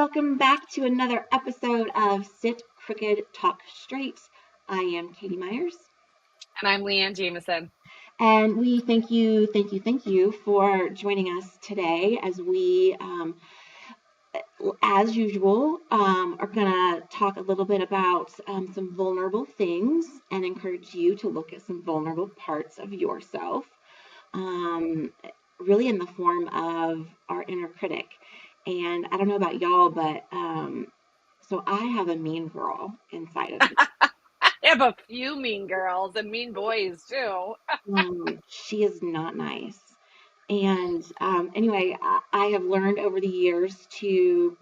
welcome back to another episode of Sit Crooked Talk Straight. I am Katie Myers. And I'm Leanne Jameson. And we thank you for joining us today as we, as usual, are going to talk a little bit about some vulnerable things and encourage you to look at some vulnerable parts of yourself, really in the form of our inner critic. And I don't know about y'all, but so I have a mean girl inside of me. I have a few mean girls and mean boys too. She is not nice. And anyway, I have learned over the years to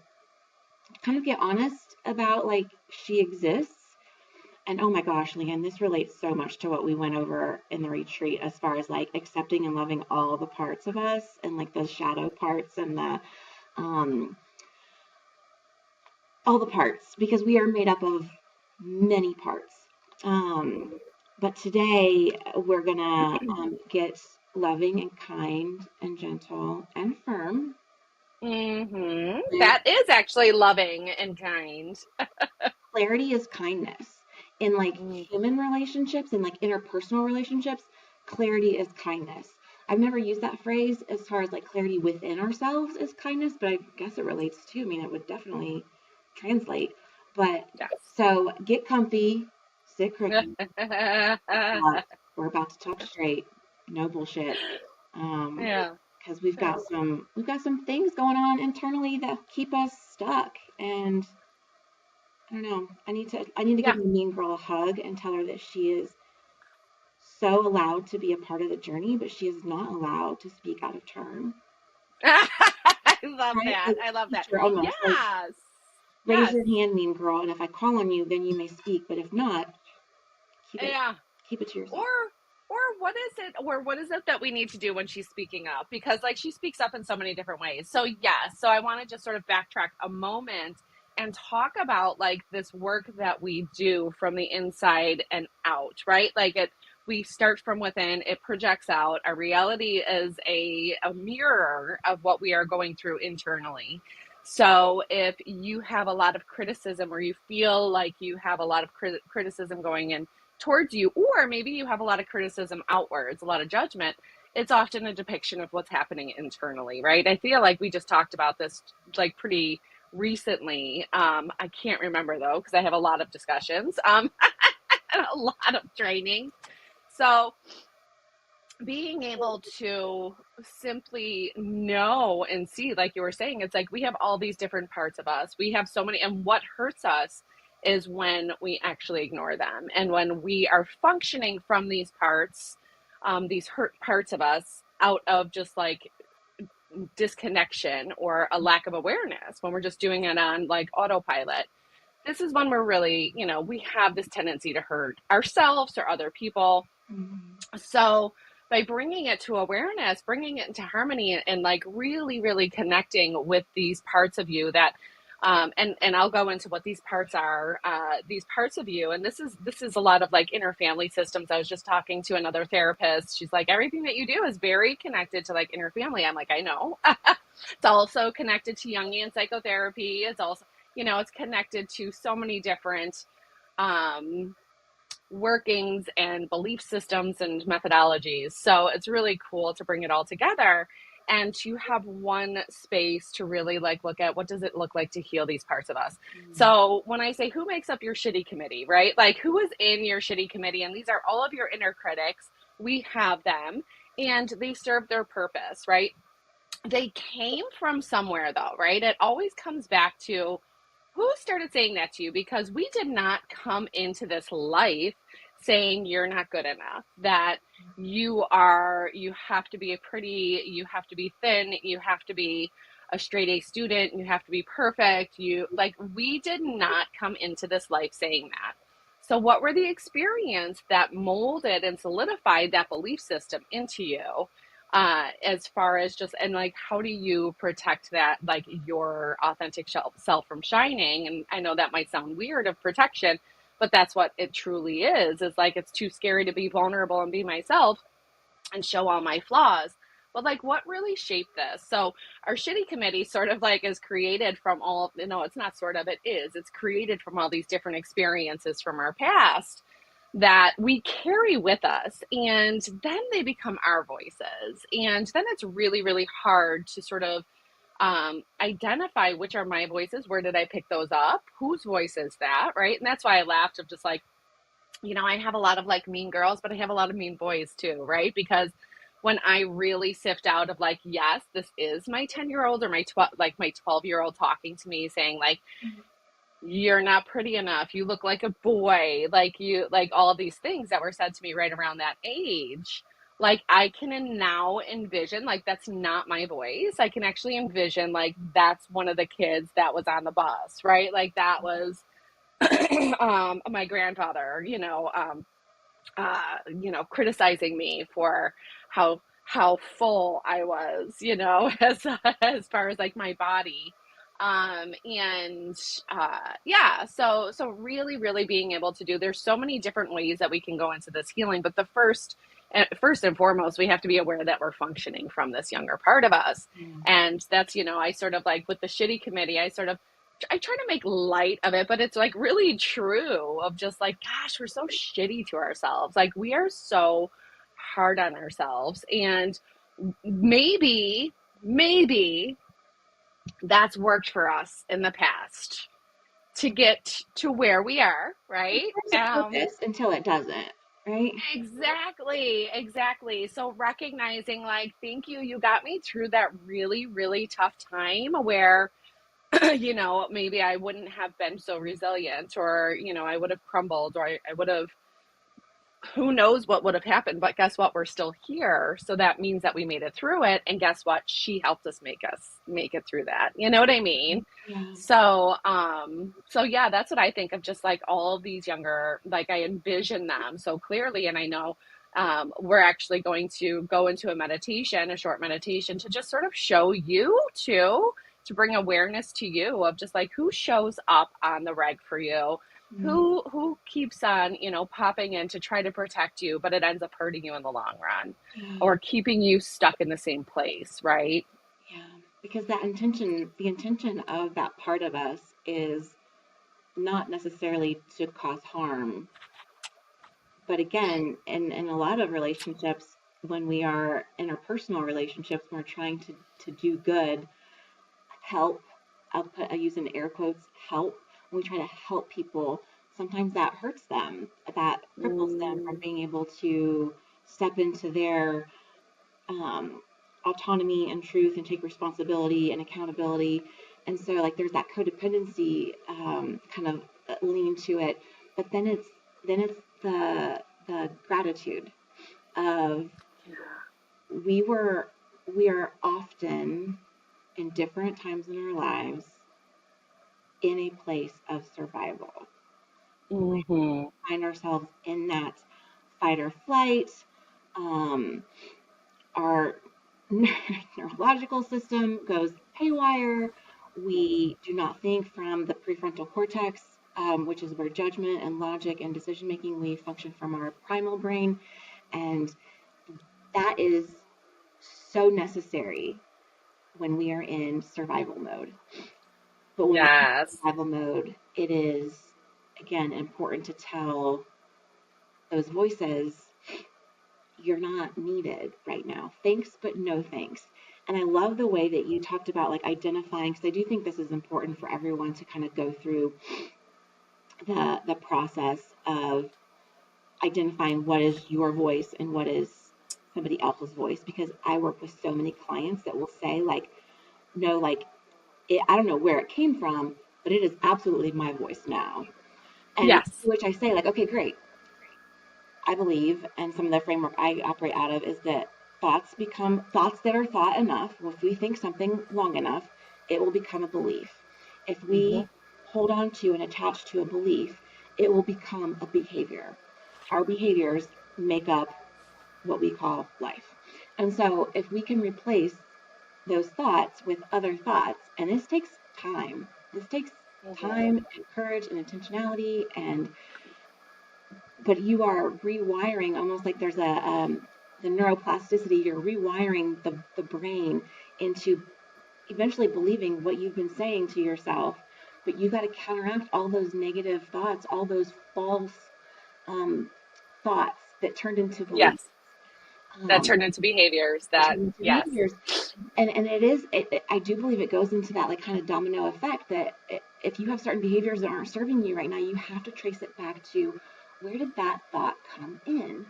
kind of get honest about like she exists. And oh my gosh, Leanne, this relates so much to what we went over in the retreat as far as like accepting and loving all the parts of us and like the shadow parts and the all the parts, because we are made up of many parts. But today we're gonna get loving and kind and gentle and firm. Mm-hmm. That is actually loving and kind. Clarity is kindness. In like human relationships and like interpersonal relationships, clarity is kindness. I've never used that phrase as far as like clarity within ourselves is kindness, but I guess it relates too. I mean, it would definitely translate. But yes. So get comfy, sit crooked. We're about to talk straight, no bullshit. Because we've got some things going on internally that keep us stuck, and I don't know. I need to give my mean girl a hug and tell her that she is so allowed to be a part of the journey, but she is not allowed to speak out of turn. I love that. I love that. Yes. Like, raise your hand, mean girl, and if I call on you, then you may speak. But if not, keep it to yourself. Or what is it that we need to do when she's speaking up? Because like she speaks up in so many different ways. So yes, so I want to just sort of backtrack a moment and talk about like this work that we do from the inside and out, right? Like we start from within, it projects out. Our reality is a mirror of what we are going through internally. So if you have a lot of criticism or you feel like you have a lot of criticism going in towards you, or maybe you have a lot of criticism outwards, a lot of judgment, it's often a depiction of what's happening internally, right? I feel like we just talked about this like pretty recently. I can't remember though, because I have a lot of discussions, and a lot of training. So being able to simply know and see, like you were saying, it's like we have all these different parts of us. We have so many, and what hurts us is when we actually ignore them. And when we are functioning from these parts, these hurt parts of us out of just like disconnection or a lack of awareness, when we're just doing it on like autopilot, this is when we're really, we have this tendency to hurt ourselves or other people. Mm-hmm. So by bringing it to awareness, bringing it into harmony and like really, really connecting with these parts of you that, and I'll go into what these parts are, these parts of you. And this is a lot of like inner family systems. I was just talking to another therapist. She's like, everything that you do is very connected to like inner family. I'm like, I know. It's also connected to Jungian psychotherapy. It's also, it's connected to so many different, workings and belief systems and methodologies. So it's really cool to bring it all together and to have one space to really like look at what does it look like to heal these parts of us. Mm-hmm. So when I say who makes up your shitty committee, right? Like who is in your shitty committee? And these are all of your inner critics. We have them and they serve their purpose, right? They came from somewhere though, right? It always comes back to who started saying that to you, because we did not come into this life saying you're not good enough, that you have to be you have to be thin, you have to be a straight A student, you have to be perfect. We did not come into this life saying that. So what were the experiences that molded and solidified that belief system into you? As far as just, and like, how do you protect that, like your authentic self from shining? And I know that might sound weird of protection, but that's what it truly is like, it's too scary to be vulnerable and be myself and show all my flaws. well, like what really shaped this? So our shitty committee sort of like is created from all, it's not sort of, it is, it's created from all these different experiences from our past that we carry with us. And then they become our voices. And then it's really, really hard to sort of identify which are my voices. Where did I pick those up? Whose voice is that? Right. And that's why I laughed of just like, I have a lot of like mean girls, but I have a lot of mean boys too, right? Because when I really sift out of like, yes, this is my 10-year-old or my 12-year-old talking to me saying like, you're not pretty enough, you look like a boy, like you, like all of these things that were said to me right around that age. Like I can now envision like that's not my voice. I can actually envision like that's one of the kids that was on the bus, right? Like that was my grandfather, criticizing me for how full I was, as far as like my body. And yeah, so really, really being able to do, there's so many different ways that we can go into this healing, but the first and foremost, we have to be aware that we're functioning from this younger part of us. And that's, I sort of like with the shitty committee, I try to make light of it, but it's like really true of just like, gosh, we're so shitty to ourselves. Like we are so hard on ourselves. And maybe that's worked for us in the past to get to where we are, right? It serves a purpose until it doesn't, right? Exactly. So recognizing like, thank you, you got me through that really, really tough time where maybe I wouldn't have been so resilient, or, I would have crumbled, or I would have, who knows what would have happened, but guess what? We're still here. So that means that we made it through it. And guess what? She helped us make it through that. You know what I mean? Yeah. So yeah, that's what I think of, just like all of these younger, like I envision them so clearly. And I know, we're actually going to go into a short meditation to just sort of show you too, to bring awareness to you of just like who shows up on the reg for you, who keeps on, popping in to try to protect you, but it ends up hurting you in the long run, or keeping you stuck in the same place, right? Yeah. Because the intention of that part of us is not necessarily to cause harm. But again, in a lot of relationships, when we are interpersonal relationships, we're trying to do good, help. I use in air quotes, help. When we try to help people, sometimes that hurts them, that cripples them from being able to step into their um, autonomy and truth and take responsibility and accountability. And so, like, there's that codependency kind of lean to it. But then it's the gratitude of we are often in different times in our lives in a place of survival. Mm-hmm. We find ourselves in that fight or flight. Our neurological system goes haywire. We do not think from the prefrontal cortex, which is where judgment and logic and decision making, we function from our primal brain. And that is so necessary when we are in survival mode. But when we're in Yes. survival mode, it is, again, important to tell those voices, you're not needed right now. Thanks, but no thanks. And I love the way that you talked about like identifying, because I do think this is important for everyone to kind of go through the process of identifying what is your voice and what is somebody else's voice. Because I work with so many clients that will say like, no, like I don't know where it came from, but it is absolutely my voice now. And Yes. to which I say like, okay, great. I believe, and some of the framework I operate out of is that thoughts become thoughts that are thought enough. If we think something long enough, it will become a belief. If Mm-hmm. we hold on to and attach to a belief, it will become a behavior. Our behaviors make up what we call life. And so if we can replace those thoughts with other thoughts, and this takes Mm-hmm. time and courage and intentionality, and but you are rewiring almost like there's the neuroplasticity, you're rewiring the brain into eventually believing what you've been saying to yourself. But you got to counteract all those negative thoughts, all those false um, thoughts that turned into beliefs. Yes. That turned into behaviors that, Turn into yes. behaviors. And I do believe it goes into that like kind of domino effect that if you have certain behaviors that aren't serving you right now, you have to trace it back to where did that thought come in?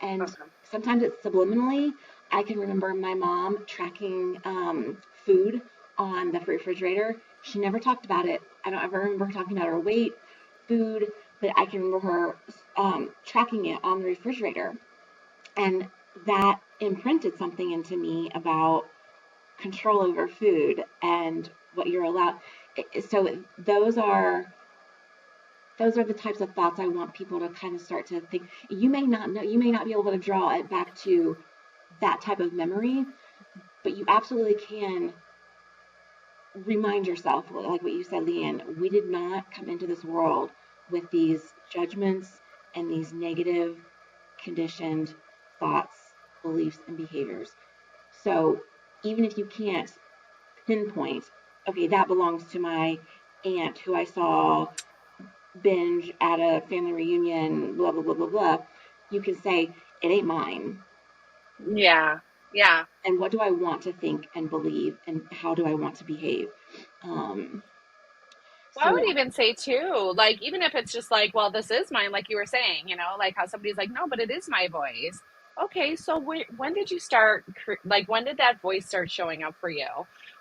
And Okay. sometimes it's subliminally. I can remember my mom tracking food on the refrigerator. She never talked about it. I don't ever remember her talking about her weight, food, but I can remember her tracking it on the refrigerator. And that imprinted something into me about control over food and what you're allowed. So those are the types of thoughts I want people to kind of start to think. You may not know, you may not be able to draw it back to that type of memory, but you absolutely can remind yourself, like what you said, Leanne, we did not come into this world with these judgments and these negative conditioned thoughts, beliefs, and behaviors. So even if you can't pinpoint, okay, that belongs to my aunt who I saw binge at a family reunion, blah, blah, blah, blah, blah, you can say, it ain't mine. Yeah. Yeah. And what do I want to think and believe? And how do I want to behave? Um, Well, I so, would even say too, like, even if it's just like, well, this is mine, like you were saying, like how somebody's like, no, but it is my voice. Okay, so when did you start, like, when did that voice start showing up for you?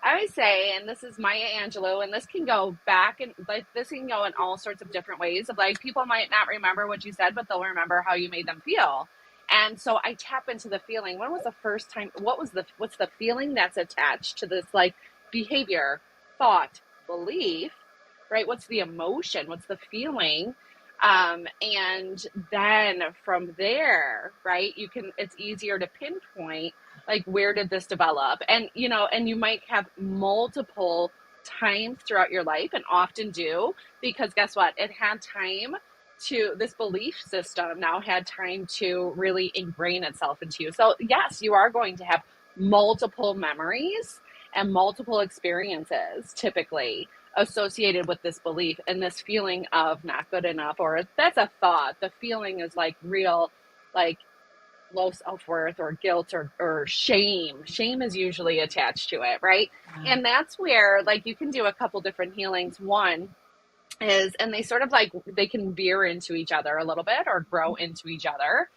I always say, and this is Maya Angelou, and this can go back and like, this can go in all sorts of different ways of like, people might not remember what you said, but they'll remember how you made them feel. And so I tap into the feeling. When was the first time, what's the feeling that's attached to this like behavior, thought, belief, right? What's the emotion? What's the feeling? And then from there, right, it's easier to pinpoint like where did this develop? And, and you might have multiple times throughout your life and often do, because guess what? It had time this belief system now had time to really ingrain itself into you. So, yes, you are going to have multiple memories and multiple experiences typically associated with this belief and this feeling of not good enough, or that's a thought. The feeling is like real, like low self-worth or guilt or shame. Shame is usually attached to it, right? And that's where like you can do a couple different healings. One is, and they sort of like they can veer into each other a little bit or grow into each other,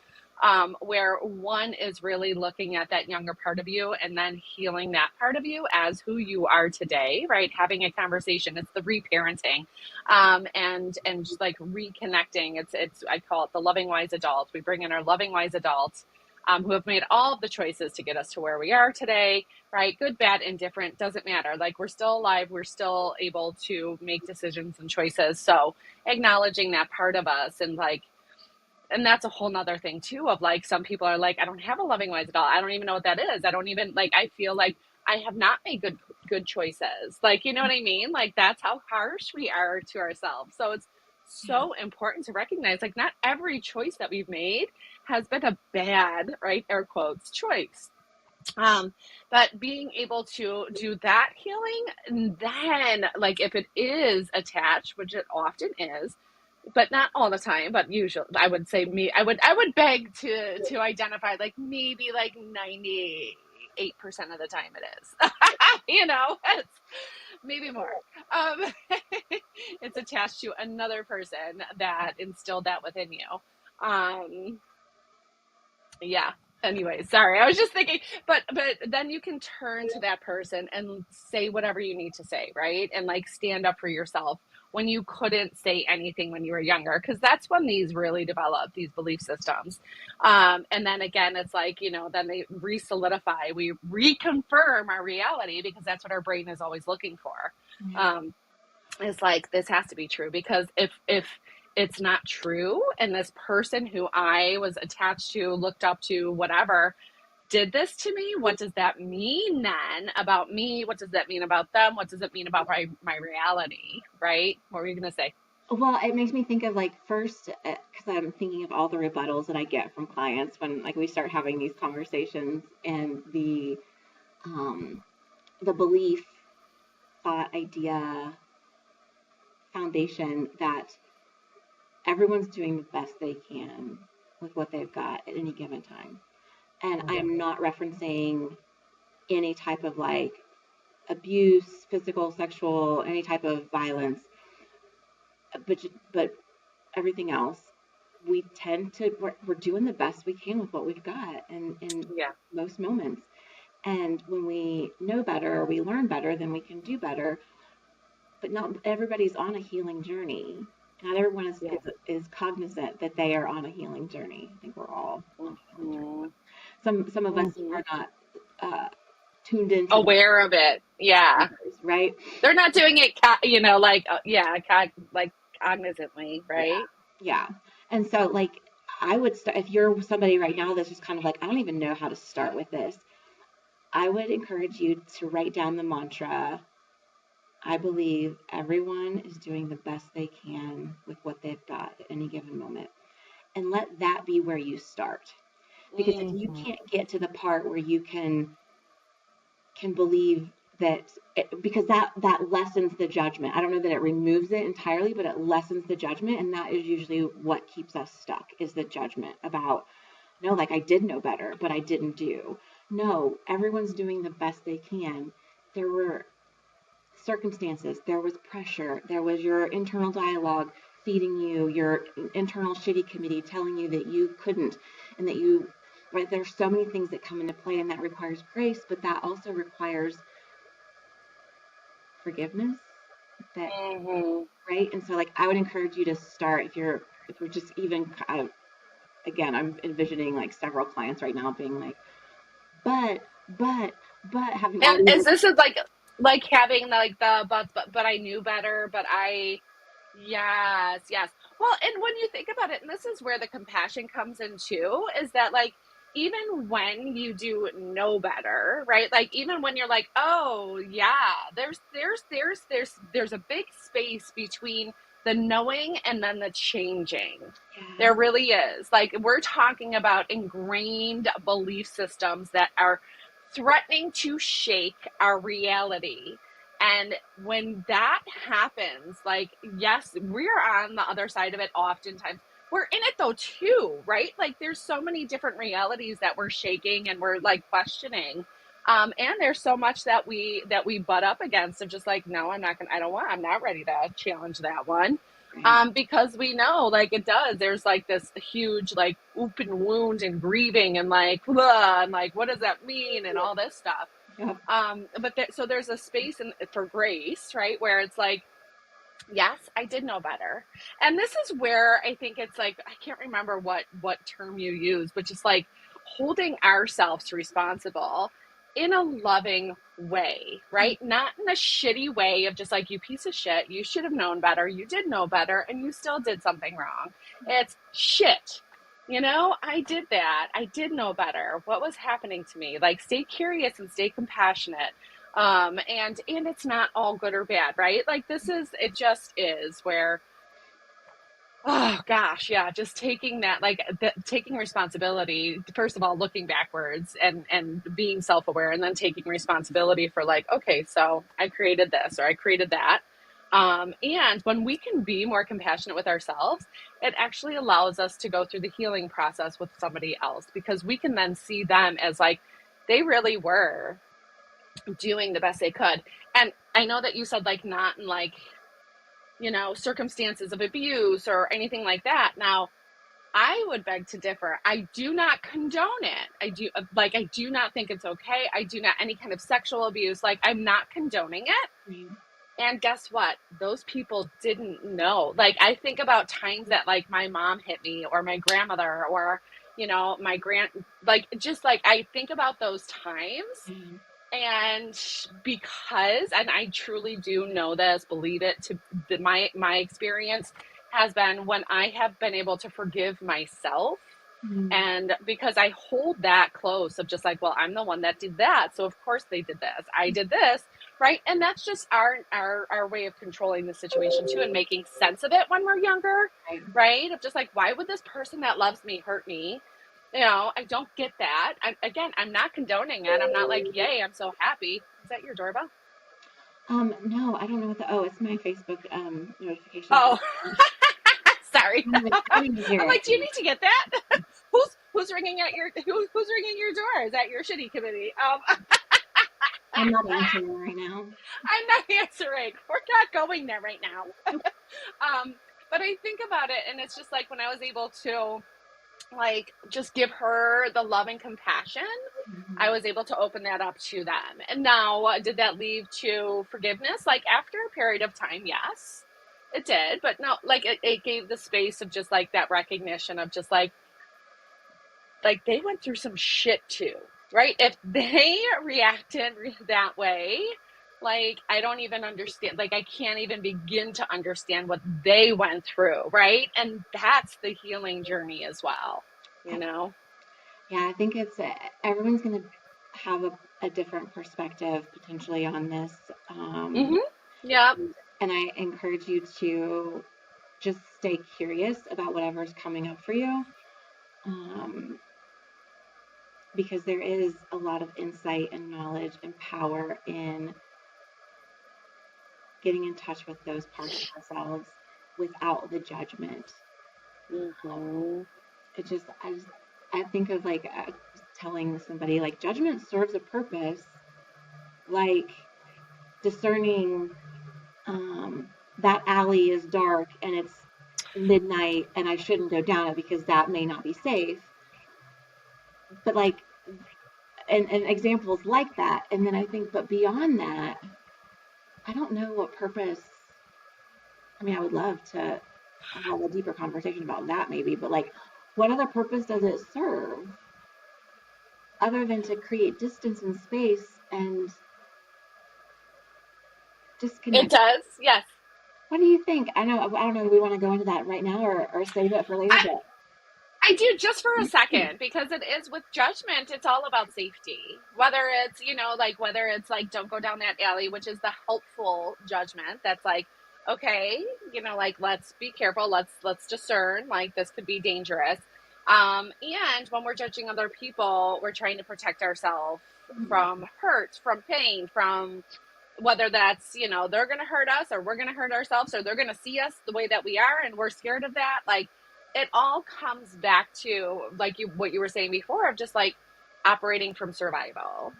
where one is really looking at that younger part of you and then healing that part of you as who you are today, right? Having a conversation. It's the reparenting, and just like reconnecting. It's I call it the loving wise adults. We bring in our loving wise adults, who have made all of the choices to get us to where we are today, right? Good, bad, indifferent, doesn't matter. Like we're still alive. We're still able to make decisions and choices. So acknowledging that part of us and that's a whole nother thing too, of like, some people are like, I don't have a loving wise adult. I don't even know what that is. I don't even like, I feel like I have not made good choices. Like, you know what I mean? Like that's how harsh we are to ourselves. So it's so important to recognize like not every choice that we've made has been a bad, right? Air quotes choice. But being able to do that healing, and then like if it is attached, which it often is, but not all the time, but usually I would say I would beg to identify like maybe like 98% of the time it is. It's maybe more. Um it's attached to another person that instilled that within you. Yeah. Anyway, sorry. I was just thinking, but then you can turn to that person and say whatever you need to say, right? And like stand up for yourself when you couldn't say anything when you were younger, because that's when these really develop, these belief systems. And then again, it's like, then they re-solidify, we reconfirm our reality, because that's what our brain is always looking for. It's like, this has to be true, because if it's not true, and this person who I was attached to, looked up to, whatever, did this to me, what does that mean then about me? What does that mean about them? What does it mean about my reality, right? What were you going to say? Well, it makes me think of like first, because I'm thinking of all the rebuttals that I get from clients when like we start having these conversations, and um, the belief, thought, idea, foundation that everyone's doing the best they can with what they've got at any given time. And I am not referencing any type of like abuse, physical, sexual, any type of violence, but everything else. We tend to we're doing the best we can with what we've got, and in Yeah. most moments. And when we know better, we learn better, then we can do better. But not everybody's on a healing journey. Not everyone Yeah. is cognizant that they are on a healing journey. I think we're all on a healing journey. Hmm. Some of us Hmm. are not tuned into the Aware of it. Yeah. others, right? They're not doing it, like, yeah, like cognizantly, Yeah, right? yeah. And so, like, I would start if you're somebody right now that's just kind of like, I don't even know how to start with this. I would encourage you to write down the mantra. I believe everyone is doing the best they can with what they've got at any given moment. And let that be where you start. Because if you Hmm. can't get to the part where you can believe that because that lessens the judgment. I don't know that it removes it entirely, but it lessens the judgment, and that is usually what keeps us stuck is the judgment about no, like I did know better, but I didn't do. No, everyone's doing the best they can. There were circumstances, there was pressure, there was your internal dialogue feeding you, your internal shitty committee telling you that you couldn't and that you right there's so many things that come into play, and that requires grace, but that also requires forgiveness, that Hmm. right. And so like I would encourage you to start if you're just even again, I'm envisioning like several clients right now being like but but but having all And these is this is like having like the but I knew better, but I yes, yes. Well, and when you think about it, and this is where the compassion comes in too, is that like even when you do know better, right? Like even when you're like, oh yeah, there's a big space between the knowing and then the changing. yeah There really is. Like we're talking about ingrained belief systems that are threatening to shake our reality. And when that happens, like, yes, we're on the other side of it oftentimes. We're in it though, too, right? Like, there's so many different realities that we're shaking and we're like questioning. And there's so much that we butt up against of just like, no, I'm not ready to challenge that one. right Because we know like it does there's like this huge like open wound and grieving and like blah, and like what does that mean and all this stuff. yep But so there's a space for grace, right, where it's like, yes, I did know better. And this is where I think it's like, I can't remember what term you use, but just like holding ourselves responsible in a loving way, right? Not in a shitty way of just like, you piece of shit, you should have known better, you did know better, and you still did something wrong. It's shit. I did that. I did know better. What was happening to me? Like, stay curious and stay compassionate. And it's not all good or bad, right? Like it just is where, oh gosh, yeah, just taking that, like taking responsibility, first of all, looking backwards and being self-aware, and then taking responsibility for like, okay, so I created this or I created that. And when we can be more compassionate with ourselves, it actually allows us to go through the healing process with somebody else, because we can then see them as like they really were doing the best they could. And I know that you said like not in like, circumstances of abuse or anything like that. Now, I would beg to differ. I do not condone it. I do not think it's okay. I do not any kind of sexual abuse. Like I'm not condoning it. right. And guess what? Those people didn't know. Like I think about times that like my mom hit me or my grandmother or my like just like I think about those times. Yeah. And and I truly do know this, believe it, my experience has been when I have been able to forgive myself, And because I hold that close of just like, well, I'm the one that did that, so of course they did this, I did this, right? And that's just our way of controlling the situation too, and making sense of it when we're younger, Right. right? Of just like, why would this person that loves me hurt me? I don't get that. I'm not condoning it. I'm not like, yay, I'm so happy. Is that your doorbell? No, I don't know it's my Facebook notification. Oh, sorry. I'm excited to hear I'm it. like, do you need to get that? Who's ringing at who's ringing your door? Is that your shitty committee? I'm not answering right now. I'm not answering. We're not going there right now. But I think about it, and it's just like when I was able to like just give her the love and compassion, I was able to open that up to them. And now, did that lead to forgiveness? Like after a period of time, yes, it did. But no, like it gave the space of just like that recognition of just like they went through some shit too, right? If they reacted that way, like I don't even understand, like I can't even begin to understand what they went through, right? And that's the healing journey as well, Yeah, I think it's everyone's going to have a different perspective potentially on this. Yeah. And I encourage you to just stay curious about whatever's coming up for you. Because there is a lot of insight and knowledge and power in getting in touch with those parts of ourselves without the judgment. I think of like telling somebody like judgment serves a purpose, like discerning that alley is dark and it's midnight and I shouldn't go down it because that may not be safe. But like, and examples like that. And then I think, but beyond that, I don't know what purpose. I mean, I would love to have a deeper conversation about that maybe, but like, what other purpose does it serve other than to create distance and space and It disconnect? does, yes. What do you think? I don't know if we want to go into that right now or save it for later, but I do, just for a second, because it is with judgment, it's all about safety. Whether it's, whether it's like, don't go down that alley, which is the helpful judgment. That's like, okay, like, let's be careful. Let's discern, like, this could be dangerous. And when we're judging other people, we're trying to protect ourselves from hurt, from pain, from whether that's, they're going to hurt us or we're going to hurt ourselves, or they're going to see us the way that we are and we're scared of that. Like, it all comes back to like what you were saying before of just like operating from survival,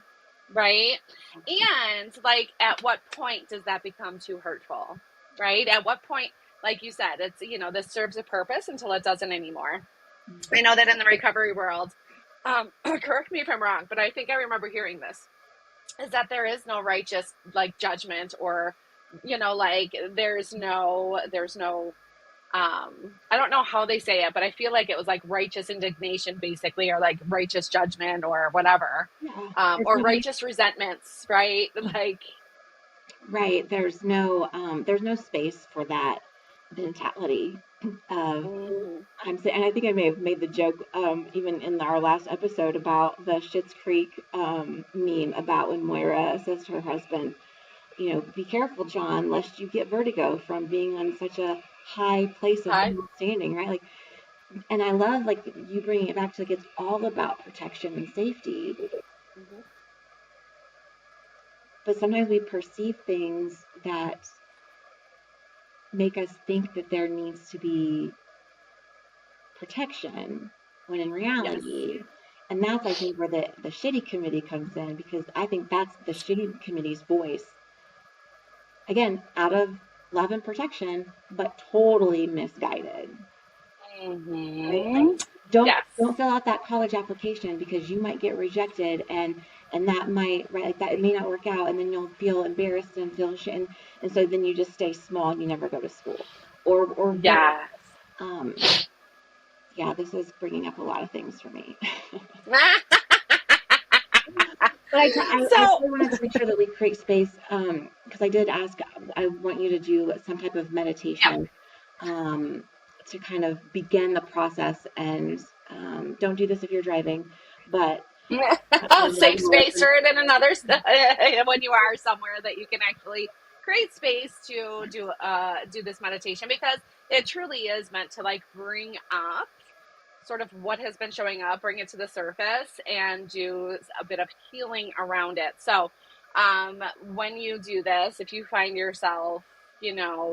right? And like, at what point does that become too hurtful, right? At what point, like you said, it's, this serves a purpose until it doesn't anymore. I know that in the recovery world, correct me if I'm wrong, but I think I remember hearing this, is that there is no righteous like judgment, or like there's no I don't know how they say it, but I feel like it was like righteous indignation basically, or like righteous judgment or whatever. Or righteous resentments, right? Like, right, there's no space for that mentality of and I think I may have made the joke even in our last episode about the Schitt's Creek meme about when Moira says to her husband, be careful, John, lest you get vertigo from being on such a high place of standing, right? Like, and I love like you bringing it back to like it's all about protection and safety. But sometimes we perceive things that make us think that there needs to be protection when in reality, and that's I think where the shitty committee comes in, because I think that's the shitty committee's voice. Again, out of love and protection, but totally misguided. Right? Like, don't fill out that college application because you might get rejected, and that might, right, like that it may not work out, and then you'll feel embarrassed and feel shame, and so then you just stay small and you never go to school, or yeah, this is bringing up a lot of things for me. But I still wanted to make sure that we create space, because I did ask, I want you to do some type of meditation to kind of begin the process and Don't do this if you're driving, but Safe space for it in another when you are somewhere that you can actually create space to do this meditation, because it truly is meant to like bring up sort of what has been showing up, bring it to the surface, and do a bit of healing around it. So, when you do this, if you find yourself,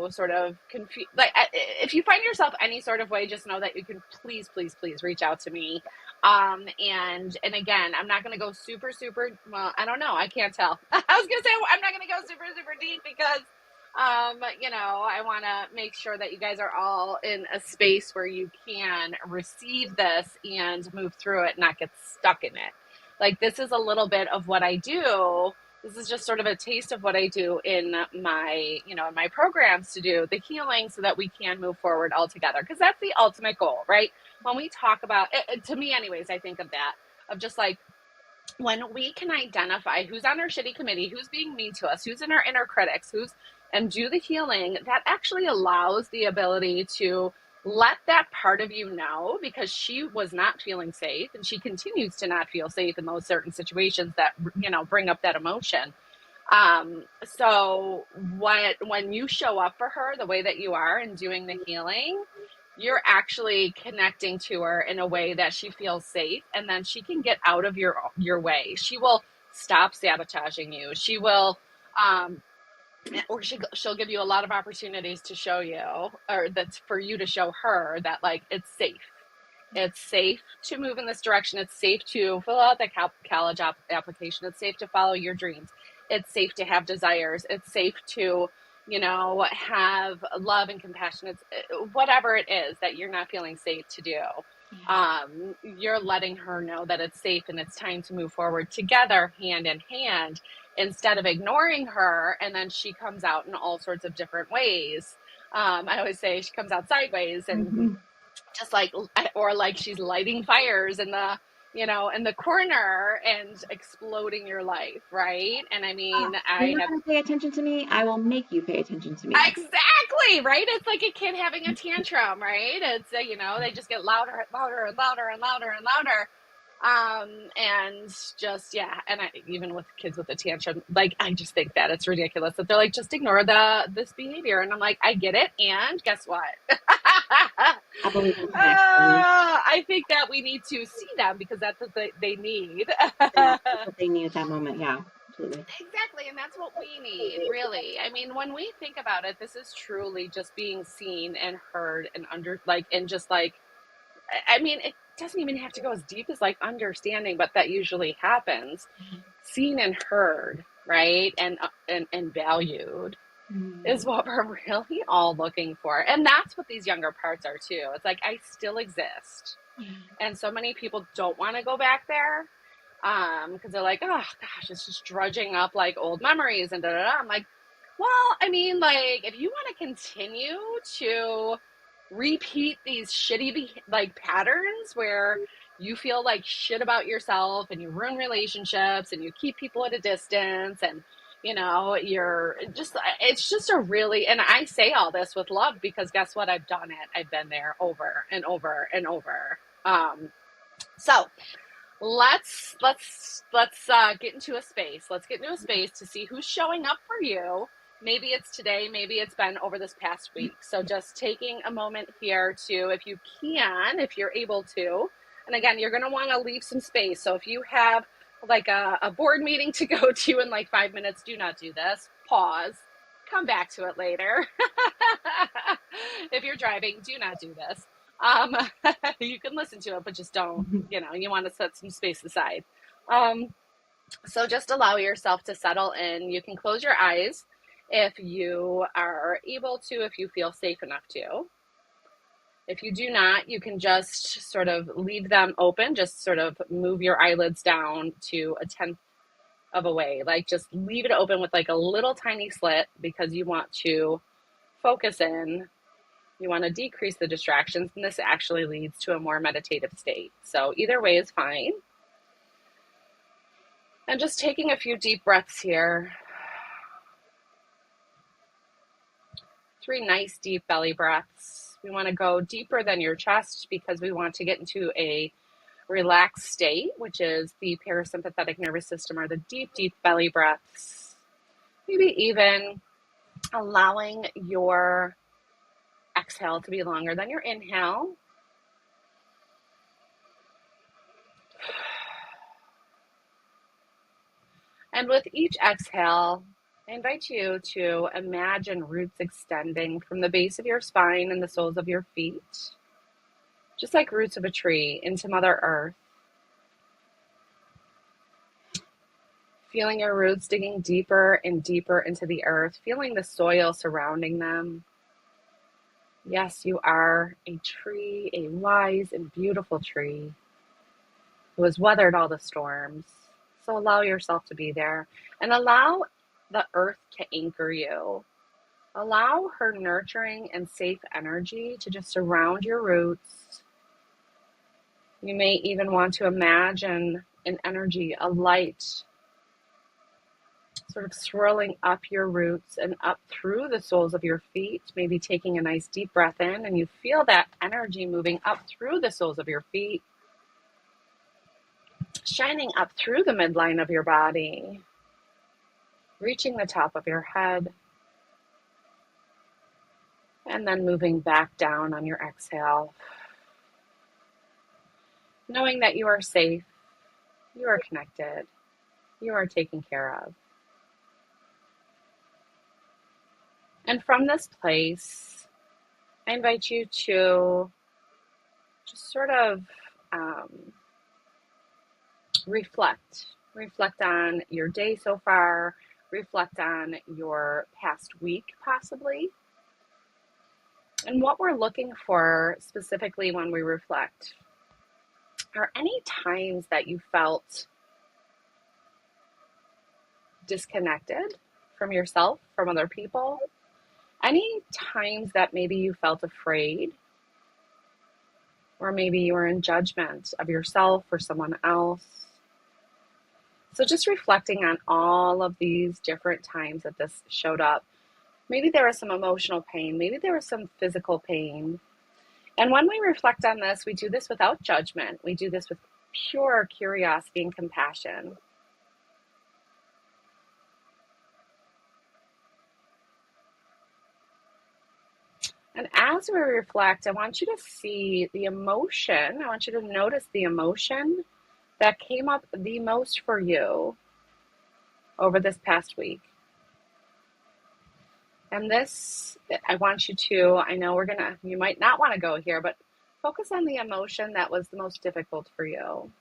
sort of confused, like if you find yourself any sort of way, just know that you can please, please, please reach out to me. And again, I'm not going to go super, super, well, I don't know. I can't tell. I was going to say, I'm not going to go super, super deep because I want to make sure that you guys are all in a space where you can receive this and move through it, not get stuck in it. Like, this is a little bit of what I do. This is just sort of a taste of what I do in my, in my programs to do the healing so that we can move forward all together. Because that's the ultimate goal, right? When we talk about it, to me anyways, I think of that, of just like, when we can identify who's on our shitty committee, who's being mean to us, who's in our inner critics, and do the healing, that actually allows the ability to let that part of you know, because she was not feeling safe and she continues to not feel safe in those certain situations that, bring up that emotion. So when you show up for her the way that you are and doing the healing, you're actually connecting to her in a way that she feels safe, and then she can get out of your way. She will stop sabotaging you. She will, or she'll give you a lot of opportunities to show you, or that's for you to show her that like it's safe. It's safe to move in this direction. It's safe to fill out the college application. It's safe to follow your dreams. It's safe to have desires. It's safe to, have love and compassion. It's whatever it is that you're not feeling safe to do. Yeah. You're letting her know that it's safe and it's time to move forward together, hand in hand, instead of ignoring her. And then she comes out in all sorts of different ways. I always say she comes out sideways and just like, or like she's lighting fires in the, in the corner and exploding your life. Right. And I mean, You're not going to pay attention to me. I will make you pay attention to me. Exactly, right? It's like a kid having a tantrum, right? It's, they just get louder and louder and louder and louder and louder. And just, yeah. And even with kids with a tantrum, like, I just think that it's ridiculous that they're like, just ignore this behavior. And I'm like, I get it. And guess what? I believe in I think that we need to see them because that's what they need. That's what they need at that moment. Yeah, absolutely. Exactly. And that's what we need, really. I mean, when we think about it, this is truly just being seen and heard and I mean, it doesn't even have to go as deep as like understanding, but that usually happens. Seen and heard, right? And valued is what we're really all looking for. And that's what these younger parts are too. It's like, I still exist. And so many people don't want to go back there. Because they're like, oh gosh, it's just drudging up like old memories and da da da. I'm like, well, I mean, like, if you want to continue to repeat these shitty patterns where you feel like shit about yourself and you ruin relationships and you keep people at a distance and it's just a really, and I say all this with love because guess what? I've done it. I've been there over and over and over. So let's get into a space. Let's get into a space to see who's showing up for you. Maybe it's today, maybe it's been over this past week. So just taking a moment here to, if you're able to, and again, you're going to want to leave some space. So if you have like a board meeting to go to in like 5 minutes, do not do this. Pause, come back to it later. If you're driving, do not do this. You can listen to it, but just don't, you want to set some space aside. So just allow yourself to settle in. You can close your eyes if you are able to, if you feel safe enough to. If you do not, you can just sort of leave them open, just sort of move your eyelids down to a 1/10 of a way. Like just leave it open with like a little tiny slit because you want to focus in. You want to decrease the distractions, and this actually leads to a more meditative state. So either way is fine. And just taking a few deep breaths here. 3 nice deep belly breaths. We want to go deeper than your chest because we want to get into a relaxed state, which is the parasympathetic nervous system, or the deep, deep belly breaths. Maybe even allowing your exhale to be longer than your inhale. And with each exhale, I invite you to imagine roots extending from the base of your spine and the soles of your feet, just like roots of a tree, into Mother Earth. Feeling your roots digging deeper and deeper into the earth, feeling the soil surrounding them. Yes, you are a tree, a wise and beautiful tree who has weathered all the storms. So allow yourself to be there and allow the earth to anchor you. Allow her nurturing and safe energy to just surround your roots. You may even want to imagine an energy, a light, sort of swirling up your roots and up through the soles of your feet, maybe taking a nice deep breath in, and you feel that energy moving up through the soles of your feet, shining up through the midline of your body, reaching the top of your head, and then moving back down on your exhale, knowing that you are safe, you are connected, you are taken care of. And from this place, I invite you to just sort of reflect on your day so far, reflect on your past week possibly, and what we're looking for specifically when we reflect. Are any times that you felt disconnected from yourself, from other people? Any times that maybe you felt afraid, or maybe you were in judgment of yourself or someone else? So just reflecting on all of these different times that this showed up. Maybe there was some emotional pain, maybe there was some physical pain. And when we reflect on this, we do this without judgment. We do this with pure curiosity and compassion. And as we reflect, I want you to see the emotion. I want you to notice the emotion that came up the most for you over this past week. And this, I want you to, I know you might not want to go here, but focus on the emotion that was the most difficult for you.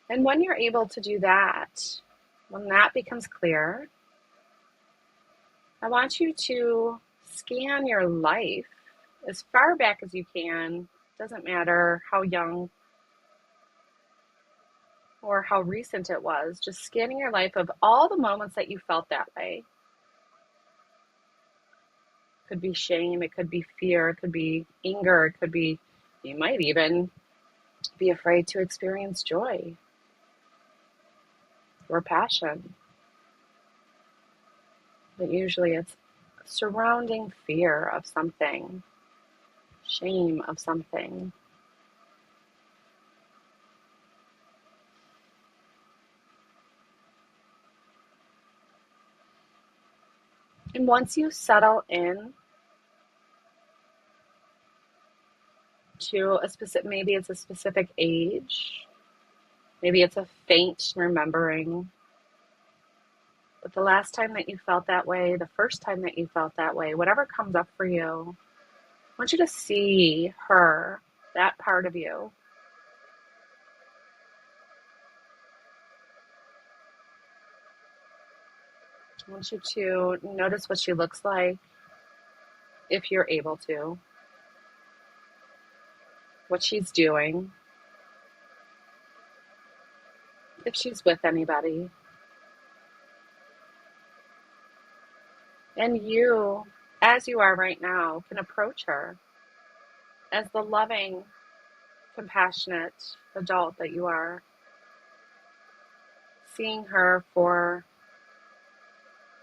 And when you're able to do that, when that becomes clear, I want you to scan your life as far back as you can. Doesn't matter how young or how recent it was, just scanning your life of all the moments that you felt that way. It could be shame, it could be fear, it could be anger, it could be, you might even be afraid to experience joy or passion. But usually it's surrounding fear of something, shame of something. And once you settle in to a specific, maybe it's a specific age, maybe it's a faint remembering, but the last time that you felt that way, the first time that you felt that way, whatever comes up for you, I want you to see her, that part of you. I want you to notice what she looks like, if you're able to, what she's doing, if she's with anybody. And you, as you are right now, can approach her as the loving, compassionate adult that you are. seeing her for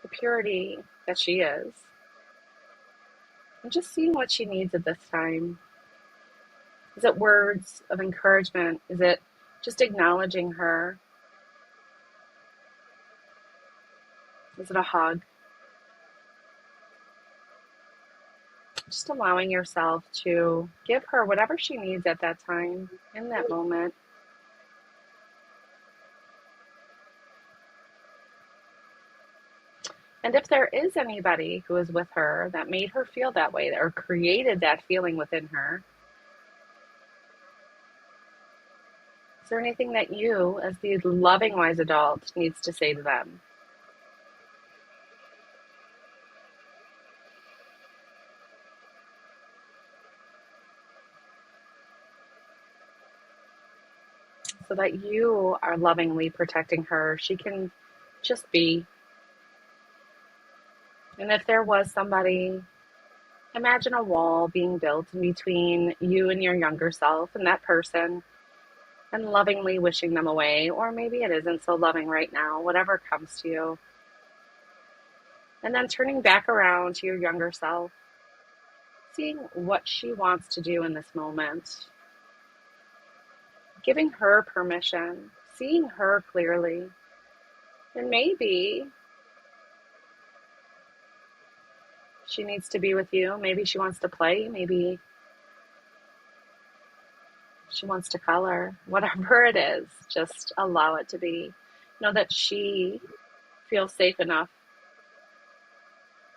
the purity that she is, and just seeing what she needs at this time. Is it words of encouragement? Is it just acknowledging her? Is it a hug? Just allowing yourself to give her whatever she needs at that time, in that moment. And if there is anybody who is with her that made her feel that way or created that feeling within her, is there anything that you, as the loving, wise adult, needs to say to them? So that you are lovingly protecting her. She can just be. And if there was somebody, imagine a wall being built in between you and your younger self and that person, and lovingly wishing them away. Or maybe it isn't so loving right now, whatever comes to you. And then turning back around to your younger self, seeing what she wants to do in this moment, giving her permission, seeing her clearly. And maybe she needs to be with you. Maybe she wants to play. Maybe she wants to color. Whatever it is, just allow it to be. Know that she feels safe enough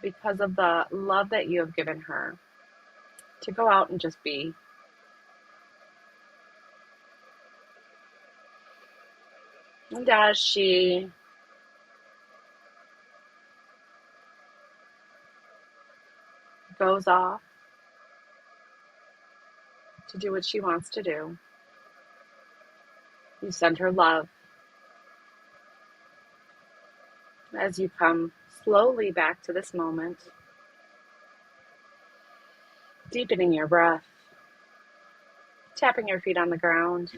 because of the love that you have given her to go out and just be. And as she goes off to do what she wants to do, you send her love. As you come slowly back to this moment, deepening your breath, tapping your feet on the ground,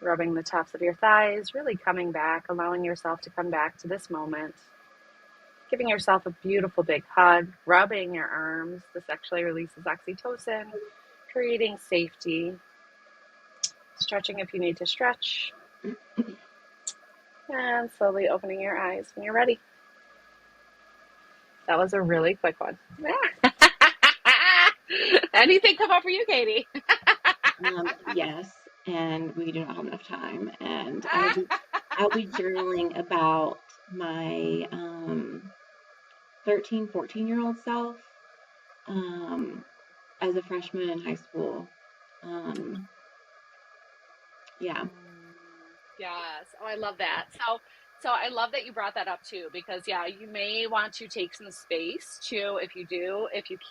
rubbing the tops of your thighs, really coming back, allowing yourself to come back to this moment, giving yourself a beautiful big hug, rubbing your arms. This actually releases oxytocin, creating safety, stretching if you need to stretch, and slowly opening your eyes when you're ready. That was a really quick one. Anything come up for you, Katie? Yes, and we do not have enough time. And I'll be journaling about my 13, 14-year-old self as a freshman in high school. Yeah. Yes. Oh, I love that. So I love that you brought that up too, because yeah, you may want to take some space to, if you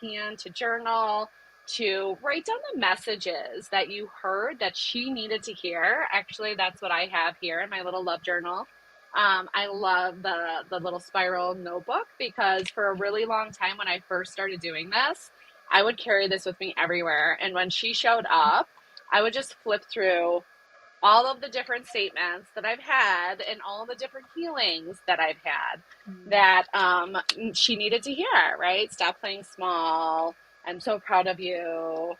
can, to journal, to write down the messages that you heard that she needed to hear. Actually, that's what I have here in my little love journal. I love the little spiral notebook, because for a really long time when I first started doing this, I would carry this with me everywhere. And when she showed up, I would just flip through all of the different statements that I've had and all the different feelings that I've had that she needed to hear, right? Stop playing small. I'm so proud of you.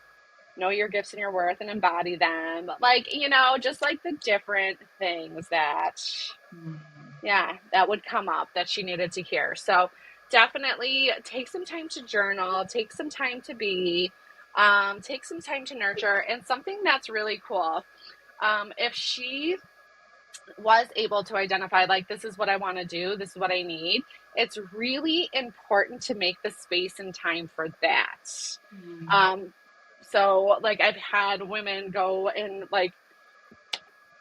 Know your gifts and your worth and embody them. Like, just like the different things that, that would come up that she needed to hear. So definitely take some time to journal, take some time to be, take some time to nurture. And something that's really cool, if she was able to identify, like, this is what I want to do, this is what I need, it's really important to make the space and time for that. So like I've had women go and like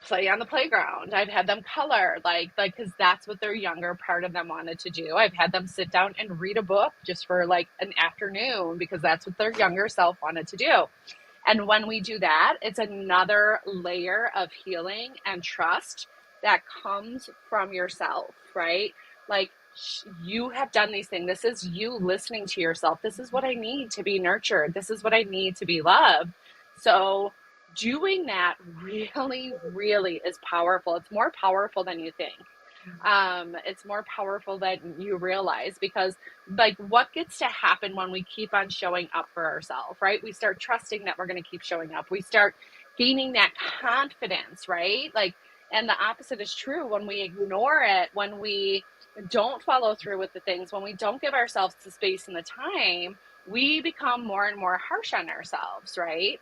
play on the playground. I've had them color, like because that's what their younger part of them wanted to do. I've had them sit down and read a book just for like an afternoon, because that's what their younger self wanted to do. And when we do that, it's another layer of healing and trust that comes from yourself, right? Like, you have done these things. This is you listening to yourself. This is what I need to be nurtured. This is what I need to be loved. So doing that really, really is powerful. It's more powerful than you think. It's more powerful than you realize, because like what gets to happen when we keep on showing up for ourselves, right? We start trusting that we're going to keep showing up. We start gaining that confidence, right? Like, and the opposite is true when we ignore it, when we don't follow through with the things, when we don't give ourselves the space and the time, we become more and more harsh on ourselves, right?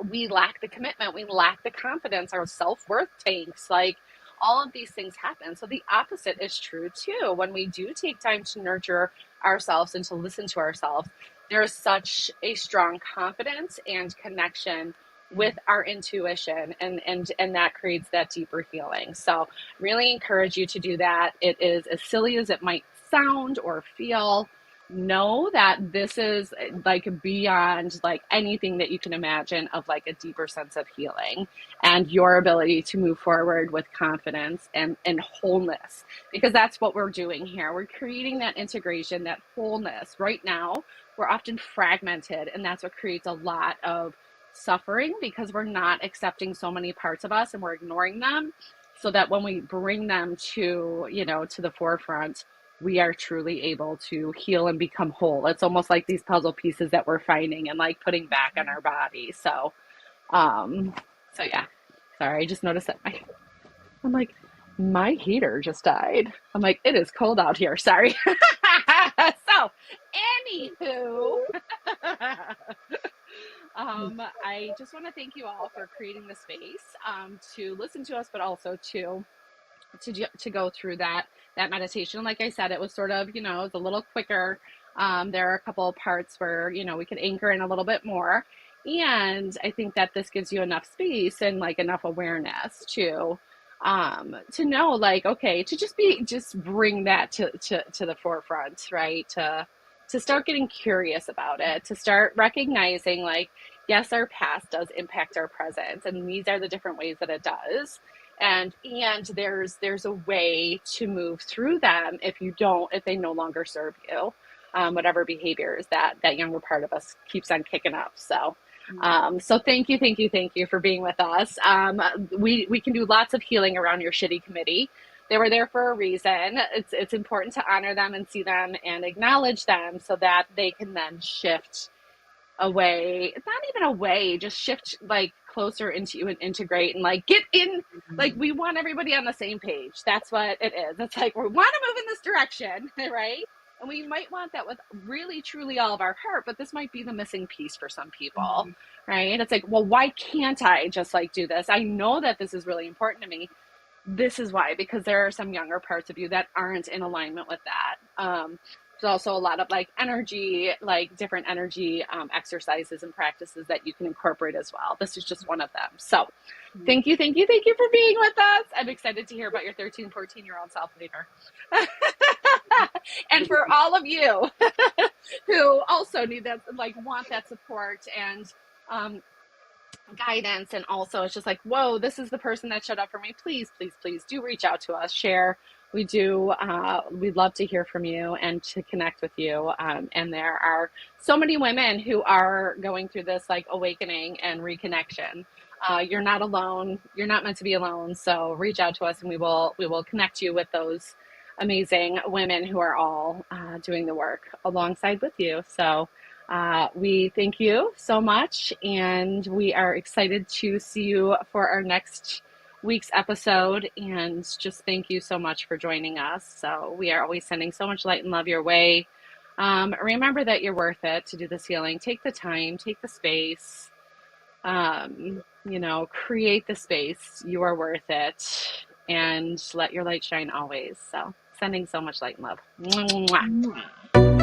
We lack the commitment, we lack the confidence, our self-worth tanks, like all of these things happen. So the opposite is true too. When we do take time to nurture ourselves and to listen to ourselves, there's such a strong confidence and connection with our intuition, and that creates that deeper healing. So really encourage you to do that. It is as silly as it might sound or feel. Know that this is like beyond like anything that you can imagine, of like a deeper sense of healing and your ability to move forward with confidence and wholeness, because that's what we're doing here. We're creating that integration, that wholeness. Right now we're often fragmented, and that's what creates a lot of suffering, because we're not accepting so many parts of us and we're ignoring them, so that when we bring them to, you know, to the forefront, we are truly able to heal and become whole. It's almost like these puzzle pieces that we're finding and like putting back on our body. So, so yeah, sorry, I just noticed that I'm like, my heater just died. I'm like, it is cold out here. Sorry. So, anywho, I just want to thank you all for creating the space to listen to us, but also to go through that meditation. Like I said, it was sort of, you know, it's a little quicker. There are a couple of parts where, you know, we could anchor in a little bit more. And I think that this gives you enough space and like enough awareness to know, like, okay, to just bring that to the forefront, right? To start getting curious about it, to start recognizing, like, yes, our past does impact our present, and these are the different ways that it does. And there's a way to move through them if they no longer serve you, whatever behaviors that younger part of us keeps on kicking up. So thank you for being with us. We can do lots of healing around your shitty committee. They were there for a reason. It's important to honor them and see them and acknowledge them, so that they can then shift away. It's not even away, just shift like closer into you and integrate and like get in. Like, we want everybody on the same page. That's what it is. It's like, we want to move in this direction, right? And we might want that with really, truly all of our heart, but this might be the missing piece for some people, right? It's like, well, why can't I just like do this? I know that this is really important to me. This is why, because there are some younger parts of you that aren't in alignment with that. There's also a lot of like energy, like different energy exercises and practices that you can incorporate as well. This is just one of them. So thank you for being with us. I'm excited to hear about your 13, 14-year-old self later. And for all of you who also need that, like want that support and guidance, and also it's just like, whoa, this is the person that showed up for me. Please do reach out to us, share. We'd love to hear from you and to connect with you. And there are so many women who are going through this like awakening and reconnection. You're not alone. You're not meant to be alone. So reach out to us, and we will connect you with those amazing women who are all doing the work alongside with you. So we thank you so much, and we are excited to see you for our next week's episode, and just thank you so much for joining us. So we are always sending so much light and love your way. Remember that you're worth it to do this healing. Take the time, take the space, create the space. You are worth it, and let your light shine always. So sending so much light and love. Mwah.